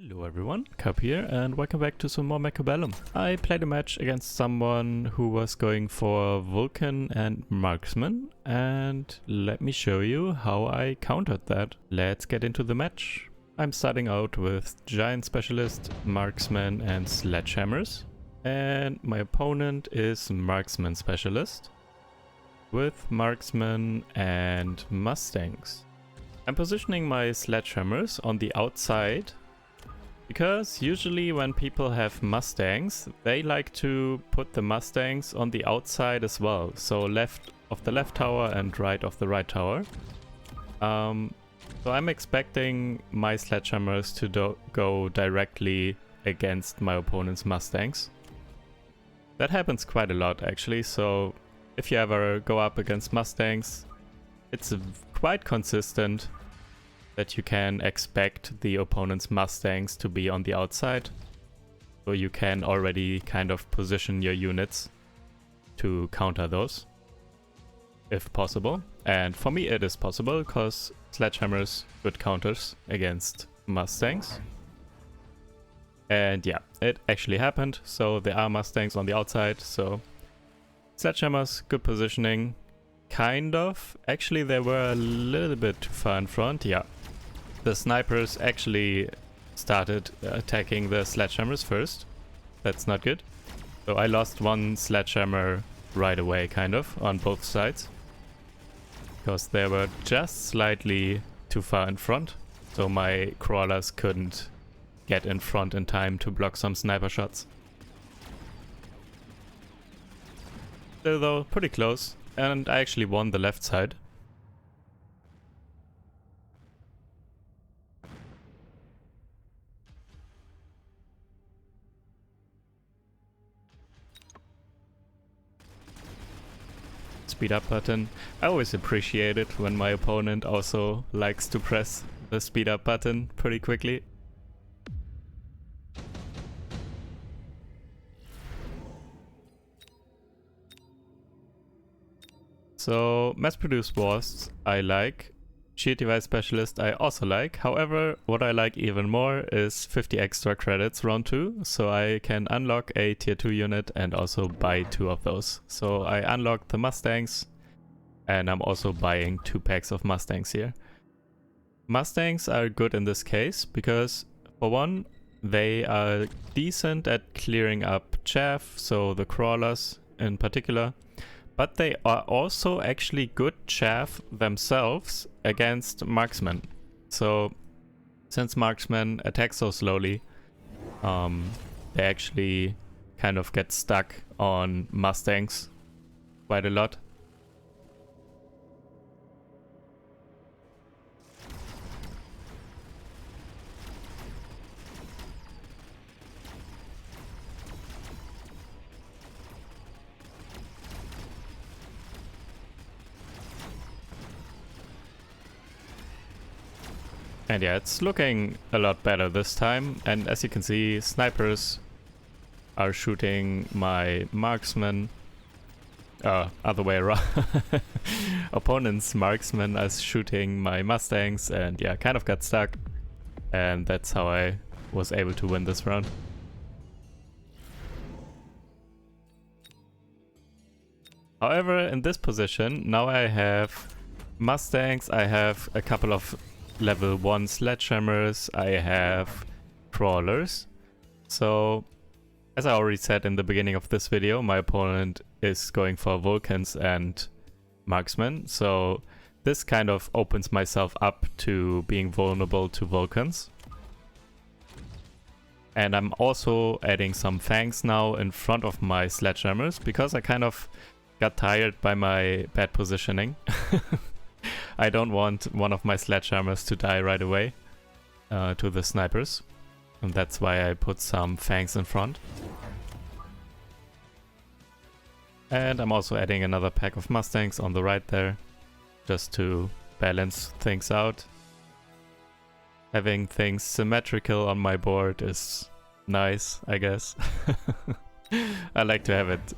Hello everyone, Cup here and welcome back to some more Mechabellum. I played a match against someone who was going for Vulcan and Marksman, and let me show you how I countered that. Let's get into the match. I'm starting out with Giant Specialist, Marksman and Sledgehammers, and my opponent is Marksman Specialist with Marksman and Mustangs. I'm positioning my Sledgehammers on the outside because usually when people have Mustangs, they like to put the Mustangs on the outside as well. So left of the left tower and right of the right tower. So I'm expecting my Sledgehammers to go directly against my opponent's Mustangs. That happens quite a lot actually, so if you ever go up against Mustangs, it's quite consistent that you can expect the opponent's Mustangs to be on the outside. So you can already kind of position your units to counter those, if possible. And for me it is possible, because Sledgehammers good counters against Mustangs. And yeah, it actually happened, so there are Mustangs on the outside, so Sledgehammers, good positioning. Kind of. Actually, they were a little bit too far in front, yeah. The snipers actually started attacking the Sledgehammers first. That's not good. So I lost one Sledgehammer right away, kind of, on both sides. Because they were just slightly too far in front. So my crawlers couldn't get in front in time to block some sniper shots. Still though, pretty close. And I actually won the left side. Speed up button. I always appreciate it when my opponent also likes to press the speed up button pretty quickly. So mass-produced wars I like. Shield device specialist I also like. However, what I like even more is 50 extra credits round 2. So I can unlock a tier 2 unit and also buy 2 of those. So I unlocked the Mustangs and I'm also buying 2 packs of Mustangs here. Mustangs are good in this case because, for one, they are decent at clearing up chaff, so the crawlers in particular. But they are also actually good chaff themselves against marksmen. So since marksmen attack so slowly, they actually kind of get stuck on Mustangs quite a lot. And yeah, it's looking a lot better this time, and as you can see, snipers are shooting my marksmen. Other way around. Opponent's marksmen are shooting my Mustangs, and yeah, kind of got stuck. And that's how I was able to win this round. However, in this position, now I have Mustangs, I have a couple of level 1 Sledgehammers, I have crawlers. So, as I already said in the beginning of this video, my opponent is going for Vulcans and Marksmen. So this kind of opens myself up to being vulnerable to Vulcans. And I'm also adding some Fangs now in front of my Sledgehammers because I kind of got tired by my bad positioning. I don't want one of my Sledgehammers to die right away to the snipers. And that's why I put some Fangs in front. And I'm also adding another pack of Mustangs on the right there, just to balance things out. Having things symmetrical on my board is nice, I guess. I like to have it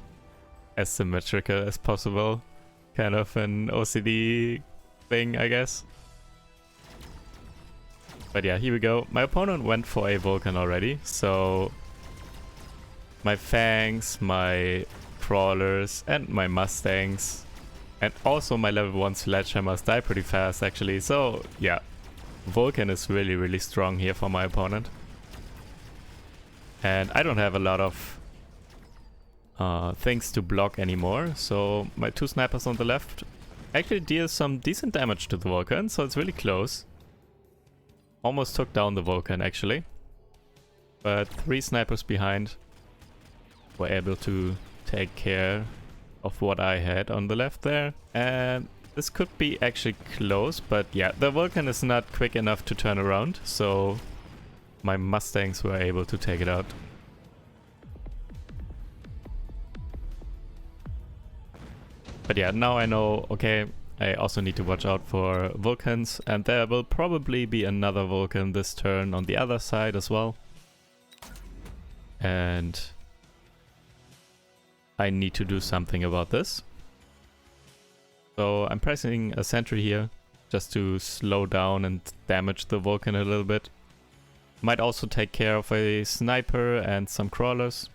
as symmetrical as possible. Kind of an OCD thing, I guess. But yeah, here we go. My opponent went for a Vulcan already, so my Fangs, my Crawlers, and my Mustangs, and also my level 1 Sledgehammers die pretty fast actually, so yeah. Vulcan is really strong here for my opponent. And I don't have a lot of things to block anymore, so my 2 snipers on the left actually deal some decent damage to the Vulcan, so it's really close. Almost took down the Vulcan actually. But 3 snipers behind were able to take care of what I had on the left there. And this could be actually close, but yeah, the Vulcan is not quick enough to turn around, so my Mustangs were able to take it out. But yeah, now I know, okay, I also need to watch out for Vulcans, and there will probably be another Vulcan this turn on the other side as well. And I need to do something about this. So I'm pressing a sentry here just to slow down and damage the Vulcan a little bit. Might also take care of a sniper and some crawlers.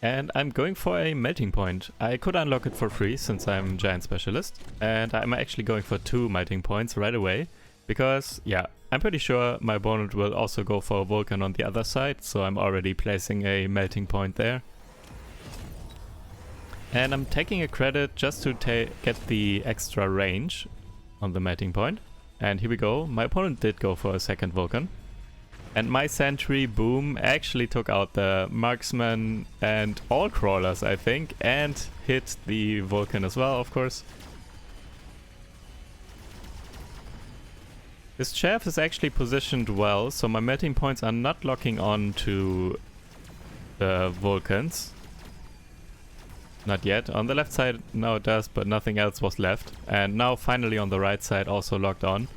And I'm going for a melting point. I could unlock it for free since I'm giant specialist. And I'm actually going for 2 melting points right away. Because, yeah, I'm pretty sure my opponent will also go for a Vulcan on the other side. So I'm already placing a melting point there. And I'm taking a credit just to get the extra range on the melting point. And here we go. My opponent did go for a second Vulcan. And my sentry boom actually took out the marksman and all crawlers, I think, and hit the Vulcan as well, of course. This chaff is actually positioned well, so my melting points are not locking on to the Vulcans. Not yet. On the left side now it does, but nothing else was left. And now finally on the right side also locked on.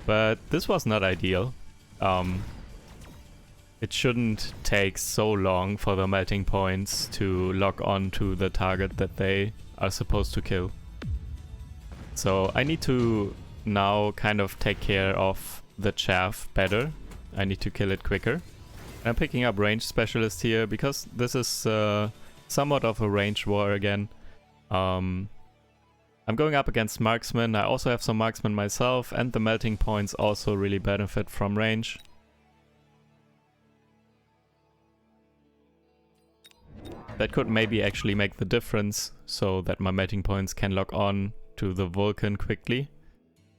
But this was not ideal. It shouldn't take so long for the melting points to lock on to the target that they are supposed to kill. So I need to now kind of take care of the chaff better. I need to kill it quicker. I'm picking up range specialist here because this is somewhat of a range war again. I'm going up against marksmen. I also have some marksmen myself, and the melting points also really benefit from range. That could maybe actually make the difference so that my melting points can lock on to the Vulcan quickly,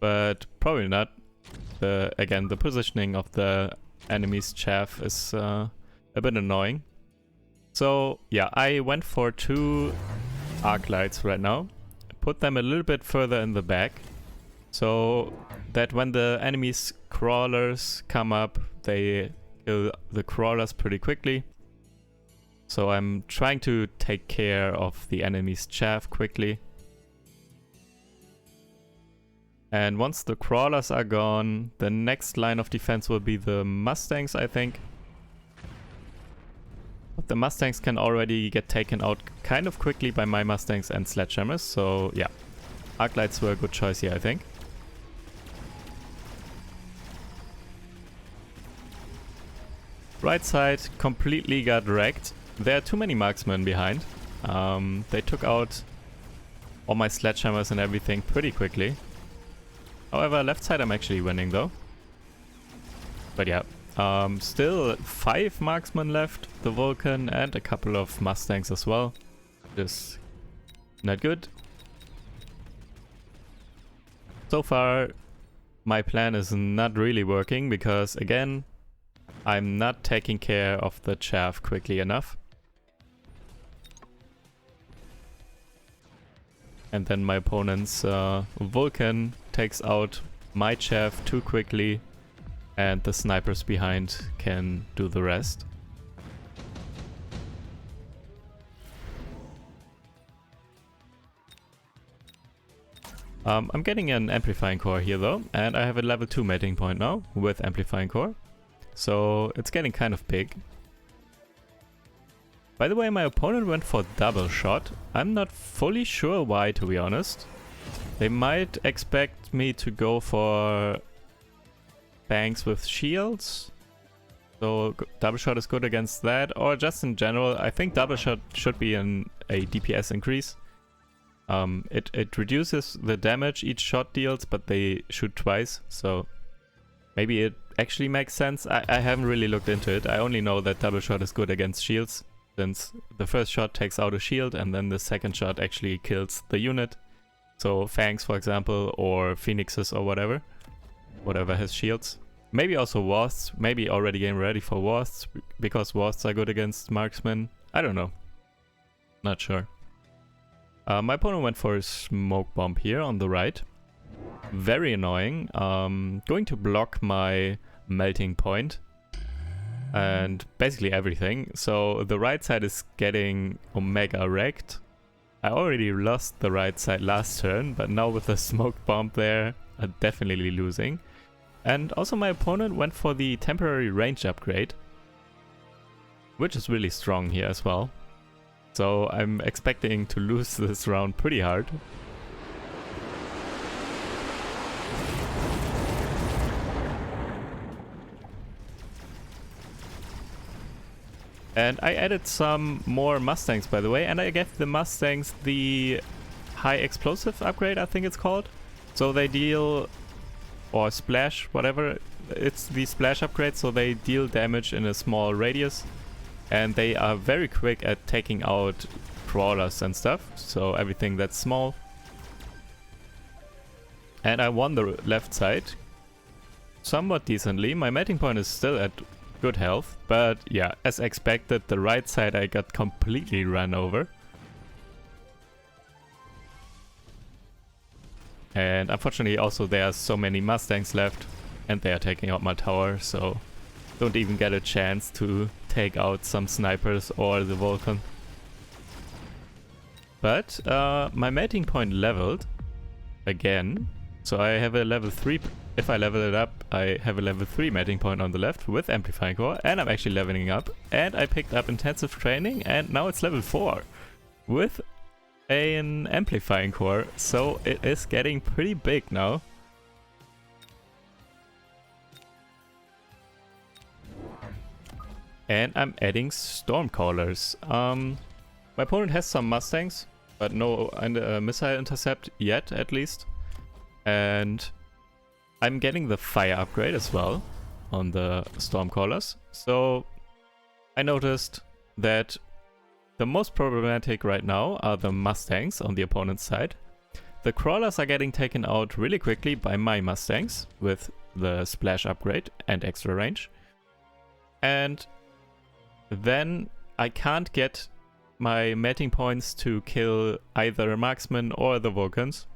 but probably not. Again, the positioning of the enemy's chaff is a bit annoying. So yeah, I went for 2 arc lights right now. Put them a little bit further in the back so that when the enemy's crawlers come up, they kill the crawlers pretty quickly. So I'm trying to take care of the enemy's chaff quickly. And once the crawlers are gone, the next line of defense will be the Mustangs, I think. But the Mustangs can already get taken out kind of quickly by my Mustangs and Sledgehammers, so yeah. Arc lights were a good choice here, I think. Right side completely got wrecked. There are too many marksmen behind. They took out all my Sledgehammers and everything pretty quickly. However, left side I'm actually winning though. But yeah. Still 5 marksmen left, the Vulcan and a couple of Mustangs as well. Just not good. So far my plan is not really working because again I'm not taking care of the chaff quickly enough. And then my opponent's Vulcan takes out my chaff too quickly. And the snipers behind can do the rest. I'm getting an amplifying core here though, and I have a level 2 melting point now with amplifying core. So it's getting kind of big. By the way, my opponent went for double shot. I'm not fully sure why, to be honest. They might expect me to go for banks with shields. So double shot is good against that, or just in general, I think double shot should be a DPS increase. It reduces the damage each shot deals, but they shoot twice, so maybe it actually makes sense. I haven't really looked into it. I only know that double shot is good against shields, since the first shot takes out a shield and then the second shot actually kills the unit. So Fangs, for example, or Phoenixes or whatever has shields. Maybe also Wasps, maybe already game ready for Wasps, because Wasps are good against marksmen. I don't know. Not sure. My opponent went for a smoke bomb here on the right. Very annoying. Going to block my melting point and basically everything. So the right side is getting Omega wrecked. I already lost the right side last turn, but now with the smoke bomb there, I'm definitely losing. And also my opponent went for the temporary range upgrade, which is really strong here as well. So I'm expecting to lose this round pretty hard. And I added some more Mustangs, by the way, and I gave the Mustangs the high explosive upgrade, I think it's called. So they deal, or splash, whatever, it's the splash upgrade, so they deal damage in a small radius. And they are very quick at taking out crawlers and stuff, so everything that's small. And I won the left side somewhat decently. My melting point is still at good health, but yeah, as expected, the right side I got completely run over. And unfortunately also there are so many Mustangs left and they are taking out my tower, so don't even get a chance to take out some snipers or the Vulcan. But my melting point leveled again, so I have a level 3. If I level it up, I have a level 3 melting point on the left with amplifying core, and I'm actually leveling up. And I picked up intensive training, and now it's level 4 with an amplifying core, so it is getting pretty big now. And I'm adding Stormcallers. My opponent has some Mustangs, but no missile intercept yet, at least. And I'm getting the fire upgrade as well on the Stormcallers. So I noticed that the most problematic right now are the Mustangs on the opponent's side. The crawlers are getting taken out really quickly by my Mustangs with the splash upgrade and extra range. And then I can't get my melting points to kill either marksmen or the Vulcans,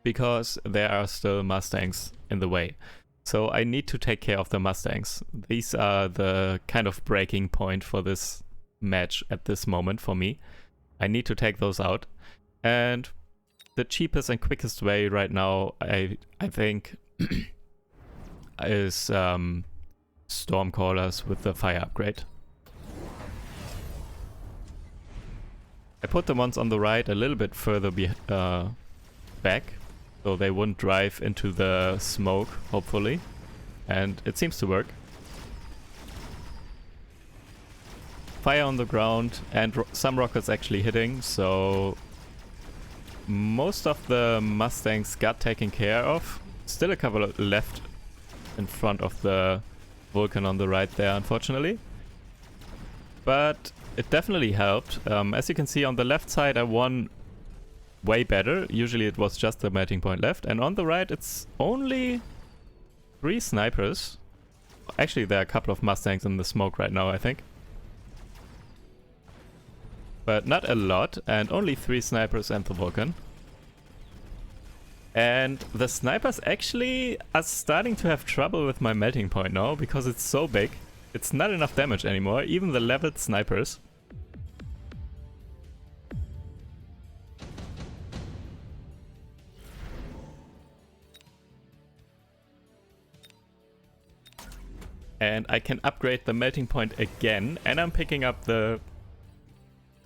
because there are still Mustangs in the way. So I need to take care of the Mustangs. These are the kind of breaking point for this match at this moment for me. I need to take those out. And the cheapest and quickest way right now, I think, is Stormcallers with the fire upgrade. I put the ones on the right a little bit further back, so they wouldn't drive into the smoke, hopefully. And it seems to work. Fire on the ground and some rockets actually hitting, so most of the Mustangs got taken care of. Still a couple left in front of the Vulcan on the right there, unfortunately. But it definitely helped. As you can see on the left side I won way better. Usually it was just the melting point left. And on the right it's only 3 snipers. Actually there are a couple of Mustangs in the smoke right now, I think. But not a lot, and only 3 snipers and the Vulcan. And the snipers actually are starting to have trouble with my melting point now, because it's so big. It's not enough damage anymore, even the leveled snipers. And I can upgrade the melting point again, and I'm picking up the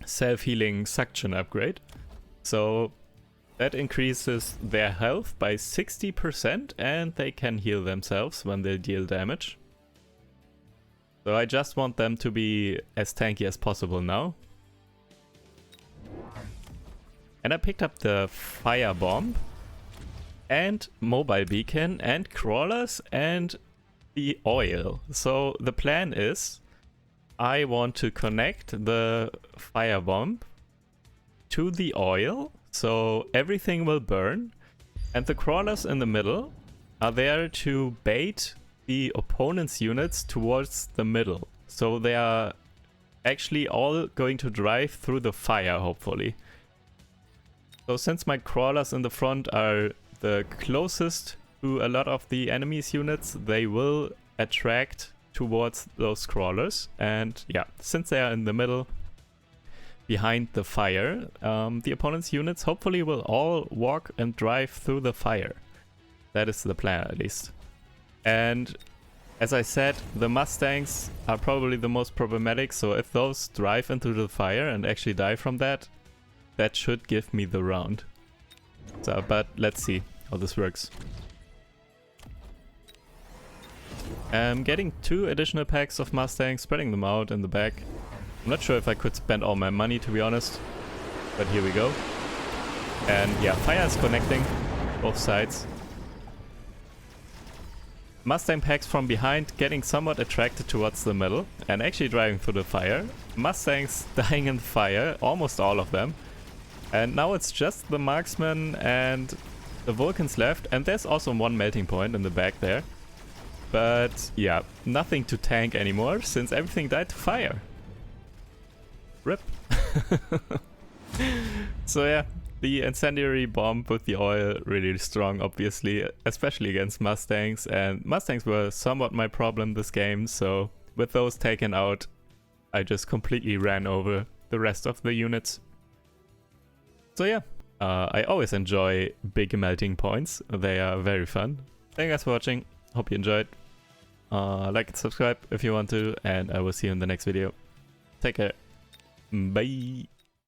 self-healing suction upgrade. So That increases their health by 60% and they can heal themselves when they deal damage. So I just want them to be as tanky as possible now. And I picked up the fire bomb and mobile beacon and crawlers and the oil. So the plan is I want to connect the fire bomb to the oil, so everything will burn, and the crawlers in the middle are there to bait the opponent's units towards the middle. So they are actually all going to drive through the fire, hopefully. So since my crawlers in the front are the closest to a lot of the enemy's units, they will attract towards those crawlers. And yeah, since they are in the middle, behind the fire, the opponent's units hopefully will all walk and drive through the fire. That is the plan, at least. And as I said, the Mustangs are probably the most problematic, so if those drive into the fire and actually die from that, that should give me the round. So, but let's see how this works. I'm getting 2 additional packs of Mustangs, spreading them out in the back. I'm not sure if I could spend all my money, to be honest, but here we go. And yeah, fire is connecting both sides. Mustang packs from behind getting somewhat attracted towards the middle and actually driving through the fire. Mustangs dying in the fire, almost all of them. And now it's just the marksmen and the Vulcans left, and there's also one melting point in the back there. But yeah, nothing to tank anymore since everything died to fire. RIP. So yeah, the incendiary bomb with the oil really strong, obviously, especially against Mustangs, and Mustangs were somewhat my problem this game, so with those taken out, I just completely ran over the rest of the units. So yeah, I always enjoy big melting points, they are very fun. Thank you guys for watching, hope you enjoyed. Like and subscribe if you want to, and I will see you in the next video. Take care. Bye.